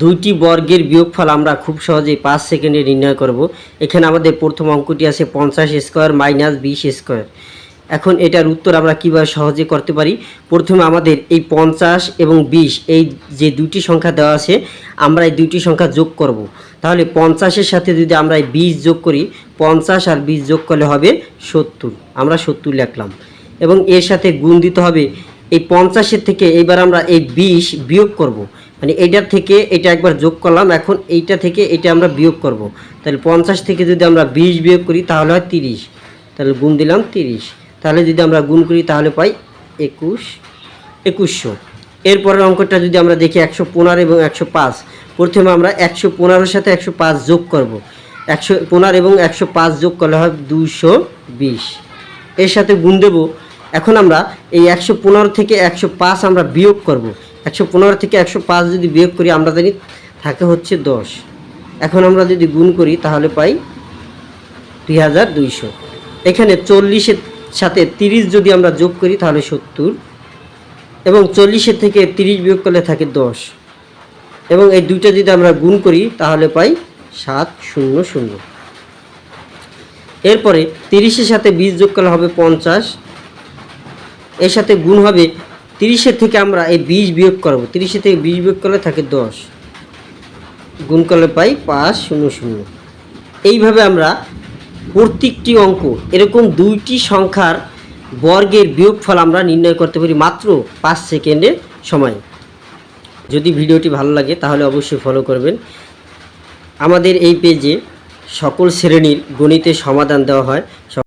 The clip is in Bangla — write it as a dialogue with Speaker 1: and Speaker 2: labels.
Speaker 1: দুইটি বর্গের বিয়োগফল আমরা খুব সহজেই 5 সেকেন্ডে নির্ণয় করব। এখানে আমাদের প্রথম অঙ্কটি আছে 50 স্কয়ার মাইনাস 20 স্কয়ার। এখন এটার উত্তর আমরা কীভাবে সহজে করতে পারি, প্রথমে আমাদের এই 50 এবং 20 এই যে দুইটি সংখ্যা দেওয়া আছে আমরা এই দুইটি সংখ্যা যোগ করব। তাহলে 50-এর সাথে যদি আমরা এই 20 যোগ করি, 50 আর 20 যোগ করলে হবে 70, আমরা 70 লিখলাম। এবং এর সাথে গুণ দিতে হবে এই 50-এর থেকে এবার আমরা এই 20 বিয়োগ করব। মানে এইটার থেকে এটা একবার যোগ করলাম, এখন এইটা থেকে এটা আমরা বিয়োগ করব। তাহলে 50 থেকে যদি আমরা 20 বিয়োগ করি তাহলে হয় 30, তাহলে গুণ দিলাম 30। তাহলে যদি আমরা গুণ করি তাহলে পাই 2100। এরপরের অঙ্কটা যদি আমরা দেখি 115 এবং 105, প্রথমে আমরা 115-এর সাথে 105 যোগ করব। 115 এবং 105 যোগ করলে হয় 220, এর সাথে গুণ দেব। এখন আমরা এই 115 থেকে 105 আমরা বিয়োগ করব। 115 থেকে 105 যদি বিয়োগ করি আমরা জানি থাকে হচ্ছে 10। এখন আমরা যদি গুণ করি তাহলে পাই 2200। এখানে 40-এর সাথে 30 যদি আমরা যোগ করি তাহলে 70, এবং 40-এর থেকে 30 বিয়োগ করলে থাকে 10, এবং এই দুইটা যদি আমরা গুণ করি তাহলে পাই 700। এরপরে 30-এর সাথে 20 যোগ করলে হবে 50, এর সাথে গুণ হবে 30-এর থেকে আমরা এই 20 বিয়োগ করব। 30-এর থেকে 20 বিয়োগ করলে থাকে 10, গুণ করলে পাই 500। এইভাবে আমরা প্রত্যেকটি অঙ্ক এরকম দুইটি সংখ্যার বর্গের বিয়োগফল আমরা নির্ণয় করতে পারি মাত্র 5 সেকেন্ডের সময়। যদি ভিডিওটি ভালো লাগে তাহলে অবশ্যই ফলো করবেন। আমাদের এই পেজে সকল শ্রেণীর গণিতের সমাধান দেওয়া হয়।